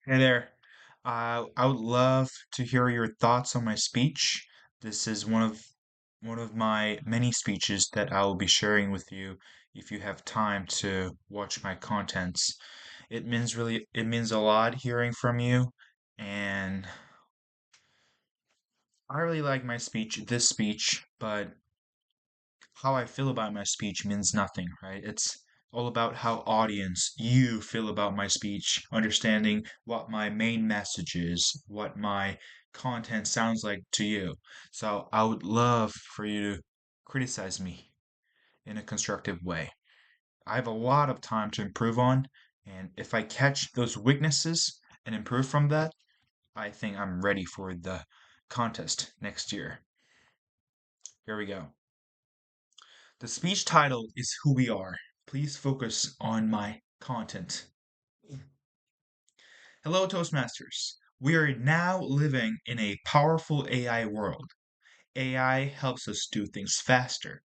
Hey there. I would love to hear your thoughts on my speech. This is one of my many speeches that I will be sharing with you if you have time to watch my contents. It means a lot hearing from you, and I really like this speech, but how I feel about my speech means nothing, right? It's all about how audience you feel about my speech, understanding what my main message is, what my content sounds like to you. So I would love for you to criticize me in a constructive way. I have a lot of time to improve on, and if I catch those weaknesses and improve from that, I think I'm ready for the contest next year. Here we go. The speech title is Who We Are. Please focus on my content. Hello, Toastmasters. We are now living in a powerful AI world. AI helps us do things faster,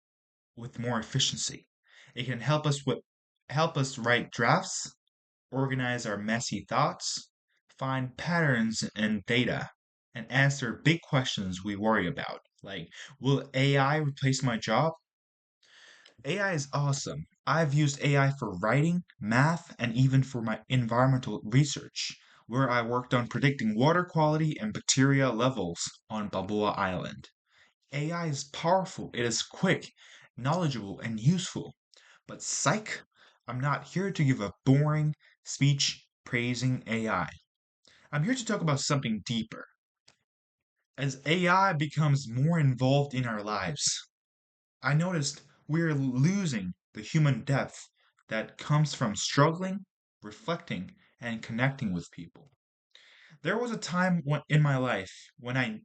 with more efficiency. It can help us write drafts, organize our messy thoughts, find patterns in data, and answer big questions we worry about, like will AI replace my job? AI is awesome. I've used AI for writing, math, and even for my environmental research, where I worked on predicting water quality and bacteria levels on Balboa Island. AI is powerful, it is quick, knowledgeable, and useful. But psych, I'm not here to give a boring speech praising AI. I'm here to talk about something deeper. As AI becomes more involved in our lives, I noticed we're losing the human depth that comes from struggling, reflecting, and connecting with people. There was a time in my life when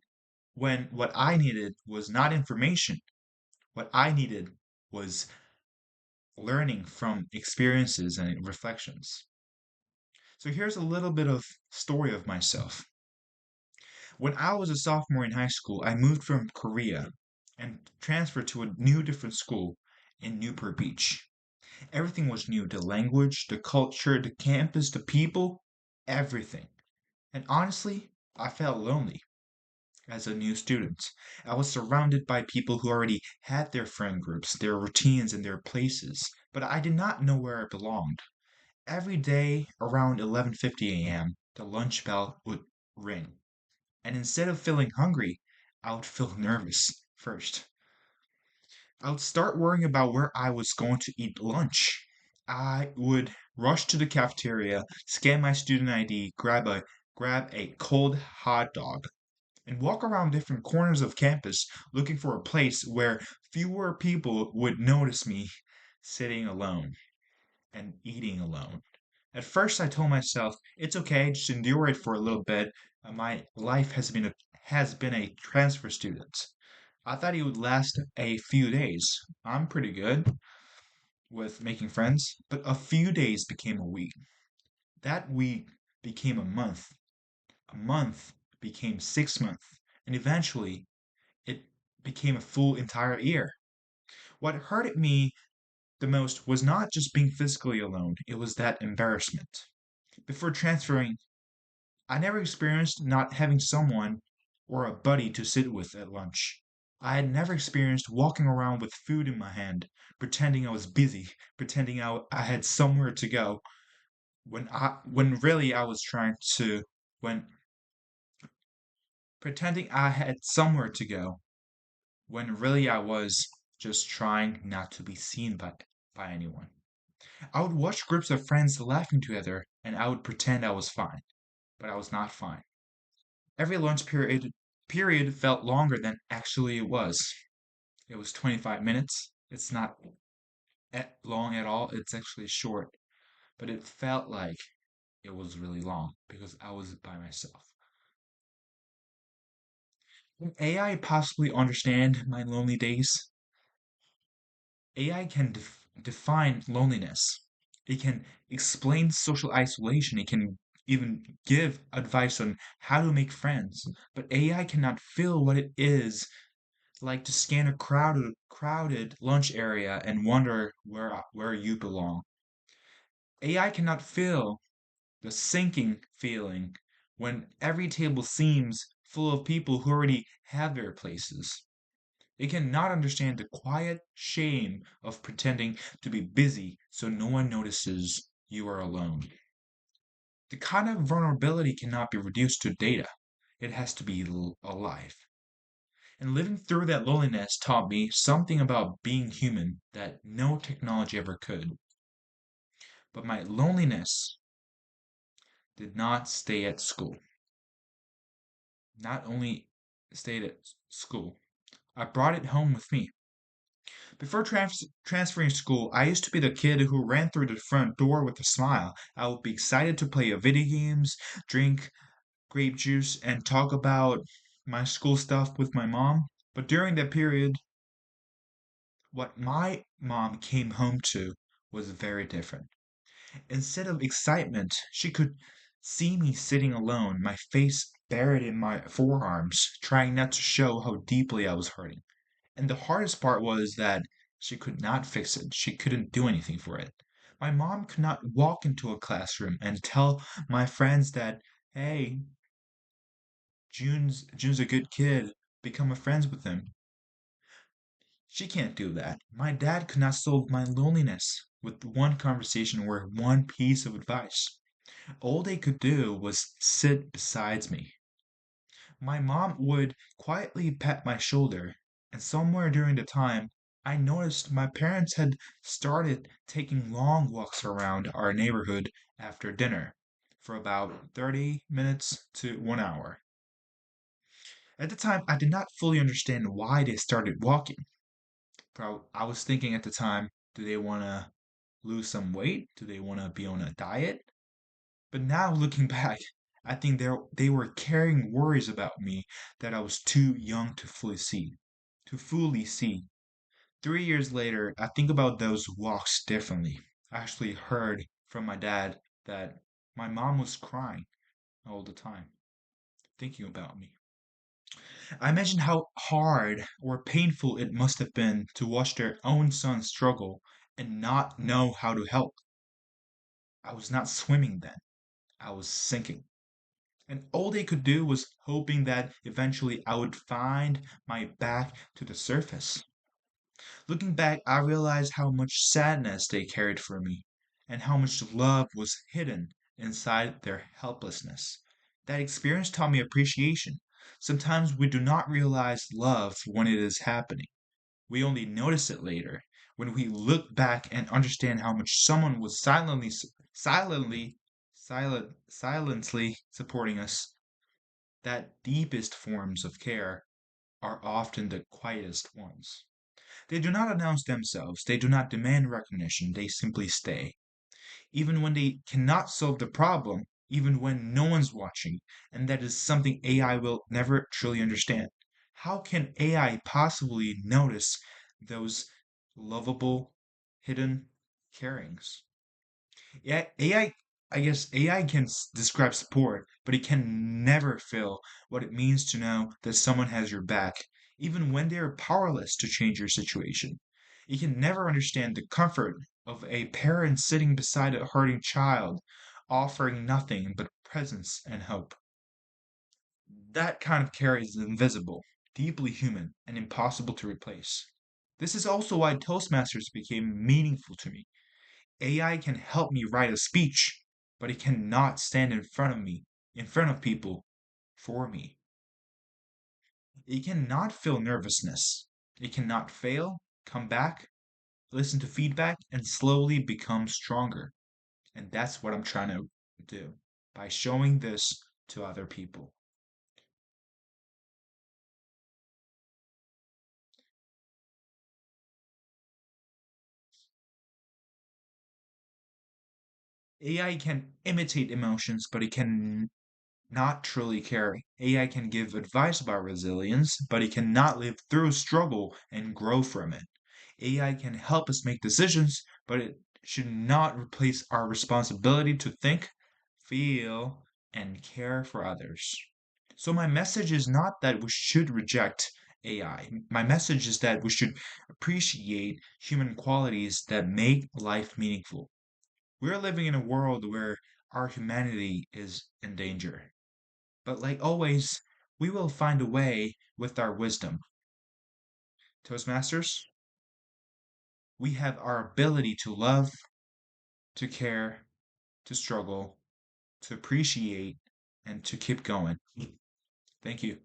what I needed was not information. What I needed was learning from experiences and reflections. So here's a little bit of story of myself. When I was a sophomore in high school, I moved from Korea and transferred to a new different school in Newport Beach. Everything was new, the language, the culture, the campus, the people, everything. And honestly, I felt lonely as a new student. I was surrounded by people who already had their friend groups, their routines, and their places, but I did not know where I belonged. Every day around 11:50 a.m., the lunch bell would ring. And instead of feeling hungry, I would feel nervous first. I would start worrying about where I was going to eat lunch. I would rush to the cafeteria, scan my student ID, grab a cold hot dog, and walk around different corners of campus looking for a place where fewer people would notice me sitting alone and eating alone. At first, I told myself, it's okay, just endure it for a little bit. My life has been a transfer student. I thought it would last a few days. I'm pretty good with making friends, but a few days became a week. That week became a month. A month became 6 months, and eventually it became a full entire year. What hurted me the most was not just being physically alone, it was that embarrassment. Before transferring, I never experienced not having someone or a buddy to sit with at lunch. I had never experienced walking around with food in my hand, pretending I was busy, pretending I had somewhere to go, when really I was trying to when pretending I had somewhere to go, when really I was just trying not to be seen by anyone. I would watch groups of friends laughing together, and I would pretend I was fine, but I was not fine. Every lunch period felt longer than actually it was. It was 25 minutes. It's not long at all. It's actually short, but it felt like it was really long because I was by myself. Can AI possibly understand my lonely days? AI can define loneliness. It can explain social isolation. It can even give advice on how to make friends. But AI cannot feel what it is like to scan a crowded lunch area and wonder where you belong. AI cannot feel the sinking feeling when every table seems full of people who already have their places. It cannot understand the quiet shame of pretending to be busy so no one notices you are alone. The kind of vulnerability cannot be reduced to data, it has to be alive. And living through that loneliness taught me something about being human that no technology ever could. But my loneliness did not stay at school. Not only stayed at school, I brought it home with me. Before transferring school, I used to be the kid who ran through the front door with a smile. I would be excited to play video games, drink grape juice, and talk about my school stuff with my mom. But during that period, what my mom came home to was very different. Instead of excitement, she could see me sitting alone, my face buried in my forearms, trying not to show how deeply I was hurting. And the hardest part was that she could not fix it. She couldn't do anything for it. My mom could not walk into a classroom and tell my friends that, hey, June's a good kid. Become a friends with him. She can't do that. My dad could not solve my loneliness with one conversation or one piece of advice. All they could do was sit beside me. My mom would quietly pat my shoulder, and somewhere during the time, I noticed my parents had started taking long walks around our neighborhood after dinner for about 30 minutes to 1 hour. At the time, I did not fully understand why they started walking. I was thinking at the time, do they want to lose some weight? Do they want to be on a diet? But now looking back, I think they were carrying worries about me that I was too young to fully see. To fully see. 3 years later, I think about those walks differently. I actually heard from my dad that my mom was crying all the time, thinking about me. I imagine how hard or painful it must have been to watch their own son struggle and not know how to help. I was not swimming then, I was sinking. And all they could do was hoping that eventually I would find my back to the surface. Looking back, I realized how much sadness they carried for me, and how much love was hidden inside their helplessness. That experience taught me appreciation. Sometimes we do not realize love when it is happening. We only notice it later, when we look back and understand how much someone was silently supporting us. That deepest forms of care are often the quietest ones. They do not announce themselves, they do not demand recognition, they simply stay. Even when they cannot solve the problem, even when no one's watching, and that is something AI will never truly understand. How can AI possibly notice those lovable, hidden carings? Yeah, I guess AI can describe support, but it can never feel what it means to know that someone has your back, even when they are powerless to change your situation. It can never understand the comfort of a parent sitting beside a hurting child, offering nothing but presence and hope. That kind of care is invisible, deeply human, and impossible to replace. This is also why Toastmasters became meaningful to me. AI can help me write a speech, but it cannot stand in front of me, in front of people, for me. It cannot feel nervousness. It cannot fail, come back, listen to feedback, and slowly become stronger. And that's what I'm trying to do by showing this to other people. AI can imitate emotions, but it can not truly care. AI can give advice about resilience, but it cannot live through struggle and grow from it. AI can help us make decisions, but it should not replace our responsibility to think, feel, and care for others. So, my message is not that we should reject AI. My message is that we should appreciate human qualities that make life meaningful. We're living in a world where our humanity is in danger. But like always, we will find a way with our wisdom. Toastmasters, we have our ability to love, to care, to struggle, to appreciate, and to keep going. Thank you.